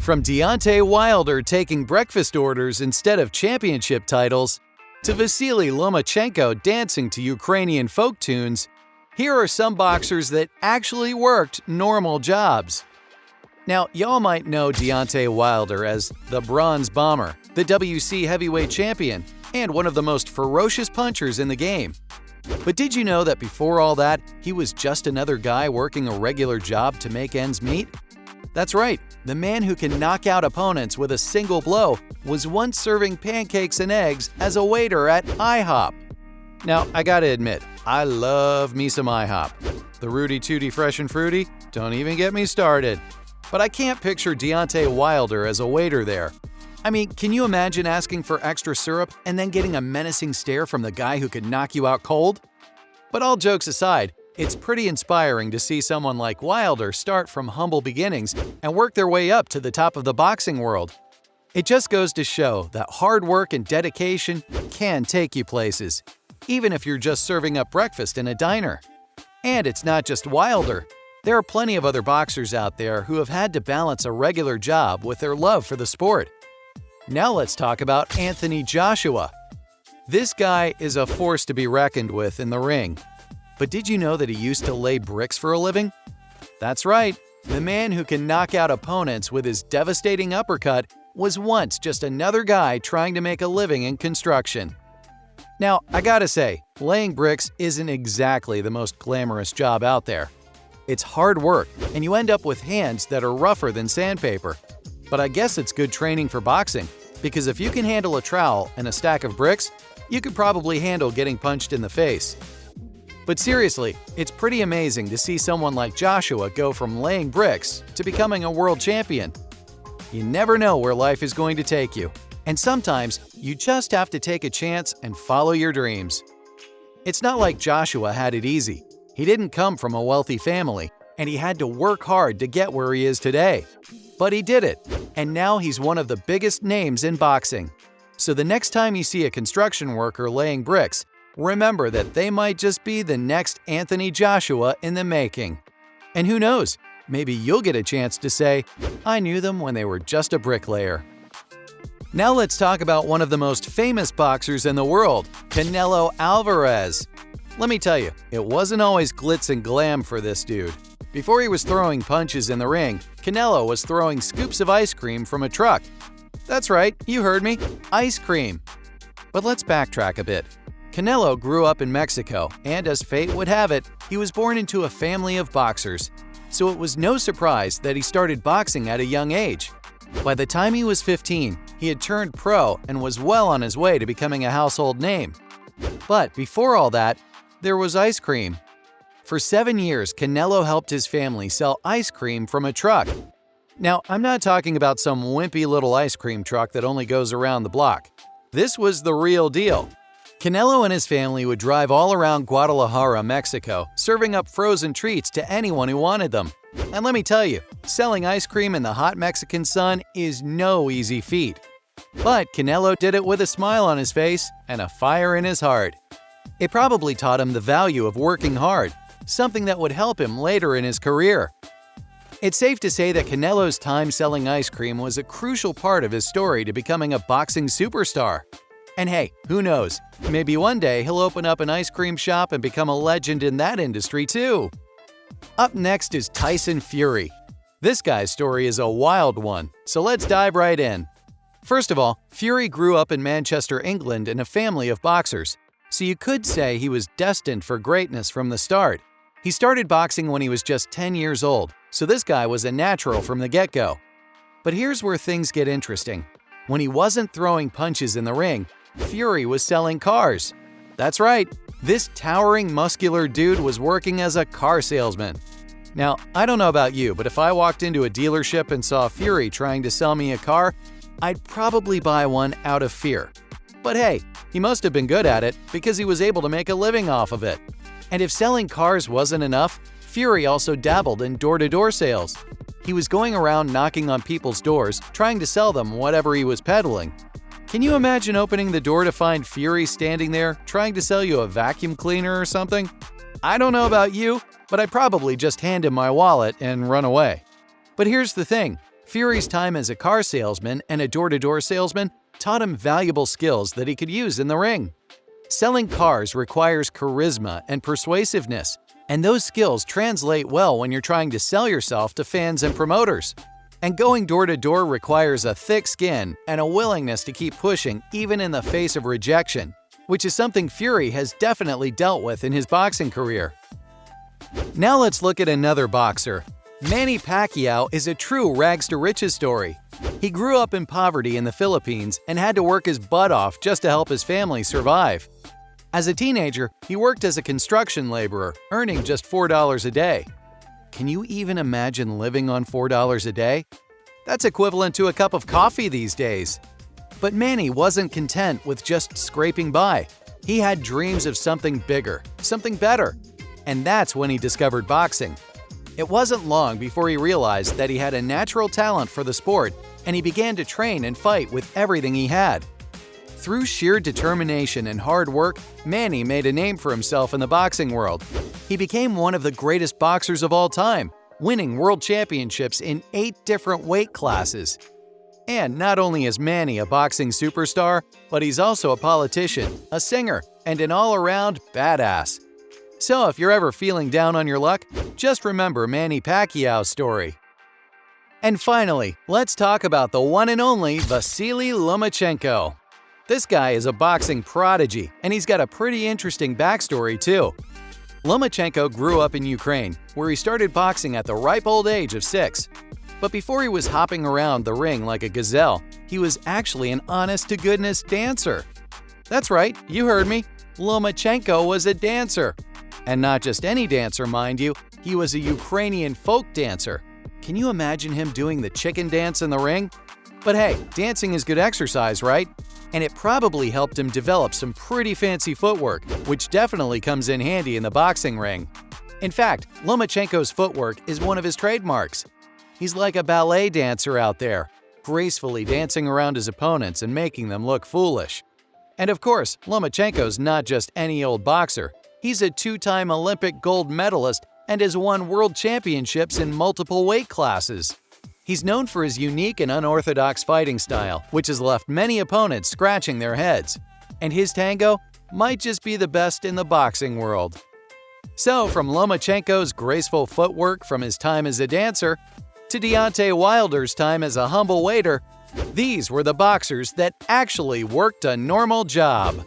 From Deontay Wilder taking breakfast orders instead of championship titles, to Vasily Lomachenko dancing to Ukrainian folk tunes, here are some boxers that actually worked normal jobs. Now, y'all might know Deontay Wilder as the Bronze Bomber, the WC heavyweight champion, and one of the most ferocious punchers in the game. But did you know that before all that, he was just another guy working a regular job to make ends meet? That's right, the man who can knock out opponents with a single blow was once serving pancakes and eggs as a waiter at IHOP. Now, I gotta admit, I love me some IHOP. The Rudy Tooty Fresh and Fruity? Don't even get me started. But I can't picture Deontay Wilder as a waiter there. I mean, can you imagine asking for extra syrup and then getting a menacing stare from the guy who could knock you out cold? But all jokes aside, it's pretty inspiring to see someone like Wilder start from humble beginnings and work their way up to the top of the boxing world. It just goes to show that hard work and dedication can take you places, even if you're just serving up breakfast in a diner. And it's not just Wilder. There are plenty of other boxers out there who have had to balance a regular job with their love for the sport. Now let's talk about Anthony Joshua. This guy is a force to be reckoned with in the ring. But did you know that he used to lay bricks for a living? That's right, the man who can knock out opponents with his devastating uppercut was once just another guy trying to make a living in construction. Now, I gotta say, laying bricks isn't exactly the most glamorous job out there. It's hard work, and you end up with hands that are rougher than sandpaper. But I guess it's good training for boxing, because if you can handle a trowel and a stack of bricks, you could probably handle getting punched in the face. But seriously, it's pretty amazing to see someone like Joshua go from laying bricks to becoming a world champion. You never know where life is going to take you, and sometimes you just have to take a chance and follow your dreams. It's not like Joshua had it easy. He didn't come from a wealthy family, and he had to work hard to get where he is today. But he did it, and now he's one of the biggest names in boxing. So the next time you see a construction worker laying bricks, remember that they might just be the next Anthony Joshua in the making. And who knows, maybe you'll get a chance to say, I knew them when they were just a bricklayer. Now let's talk about one of the most famous boxers in the world, Canelo Alvarez. Let me tell you, it wasn't always glitz and glam for this dude. Before he was throwing punches in the ring, Canelo was throwing scoops of ice cream from a truck. That's right, you heard me, ice cream. But let's backtrack a bit. Canelo grew up in Mexico, and as fate would have it, he was born into a family of boxers. So it was no surprise that he started boxing at a young age. By the time he was 15, he had turned pro and was well on his way to becoming a household name. But before all that, there was ice cream. For 7 years, Canelo helped his family sell ice cream from a truck. Now, I'm not talking about some wimpy little ice cream truck that only goes around the block. This was the real deal. Canelo and his family would drive all around Guadalajara, Mexico, serving up frozen treats to anyone who wanted them. And let me tell you, selling ice cream in the hot Mexican sun is no easy feat. But Canelo did it with a smile on his face and a fire in his heart. It probably taught him the value of working hard, something that would help him later in his career. It's safe to say that Canelo's time selling ice cream was a crucial part of his story to becoming a boxing superstar. And hey, who knows, maybe one day he'll open up an ice cream shop and become a legend in that industry too. Up next is Tyson Fury. This guy's story is a wild one, so let's dive right in. First of all, Fury grew up in Manchester, England in a family of boxers, so you could say he was destined for greatness from the start. He started boxing when he was just 10 years old, so this guy was a natural from the get-go. But here's where things get interesting. When he wasn't throwing punches in the ring, Fury was selling cars. That's right, this towering muscular dude was working as a car salesman. Now, I don't know about you, but if I walked into a dealership and saw Fury trying to sell me a car, I'd probably buy one out of fear. But hey, he must have been good at it because he was able to make a living off of it. And if selling cars wasn't enough, Fury also dabbled in door-to-door sales. He was going around knocking on people's doors, trying to sell them whatever he was peddling. Can you imagine opening the door to find Fury standing there, trying to sell you a vacuum cleaner or something? I don't know about you, but I'd probably just hand him my wallet and run away. But here's the thing, Fury's time as a car salesman and a door-to-door salesman taught him valuable skills that he could use in the ring. Selling cars requires charisma and persuasiveness, and those skills translate well when you're trying to sell yourself to fans and promoters. And going door-to-door requires a thick skin and a willingness to keep pushing even in the face of rejection, which is something Fury has definitely dealt with in his boxing career. Now let's look at another boxer. Manny Pacquiao is a true rags-to-riches story. He grew up in poverty in the Philippines and had to work his butt off just to help his family survive. As a teenager, he worked as a construction laborer, earning just $4 a day. Can you even imagine living on $4 a day? That's equivalent to a cup of coffee these days. But Manny wasn't content with just scraping by. He had dreams of something bigger, something better. And that's when he discovered boxing. It wasn't long before he realized that he had a natural talent for the sport, and he began to train and fight with everything he had. Through sheer determination and hard work, Manny made a name for himself in the boxing world. He became one of the greatest boxers of all time, winning world championships in 8 different weight classes. And not only is Manny a boxing superstar, but he's also a politician, a singer, and an all-around badass. So if you're ever feeling down on your luck, just remember Manny Pacquiao's story. And finally, let's talk about the one and only Vasily Lomachenko. This guy is a boxing prodigy, and he's got a pretty interesting backstory too. Lomachenko grew up in Ukraine, where he started boxing at the ripe old age of 6. But before he was hopping around the ring like a gazelle, he was actually an honest-to-goodness dancer. That's right, you heard me. Lomachenko was a dancer. And not just any dancer, mind you, he was a Ukrainian folk dancer. Can you imagine him doing the chicken dance in the ring? But hey, dancing is good exercise, right? And it probably helped him develop some pretty fancy footwork, which definitely comes in handy in the boxing ring. In fact, Lomachenko's footwork is one of his trademarks. He's like a ballet dancer out there, gracefully dancing around his opponents and making them look foolish. And of course, Lomachenko's not just any old boxer. He's a 2-time Olympic gold medalist and has won world championships in multiple weight classes. He's known for his unique and unorthodox fighting style, which has left many opponents scratching their heads. And his tango might just be the best in the boxing world. So, from Lomachenko's graceful footwork from his time as a dancer to Deontay Wilder's time as a humble waiter, these were the boxers that actually worked a normal job.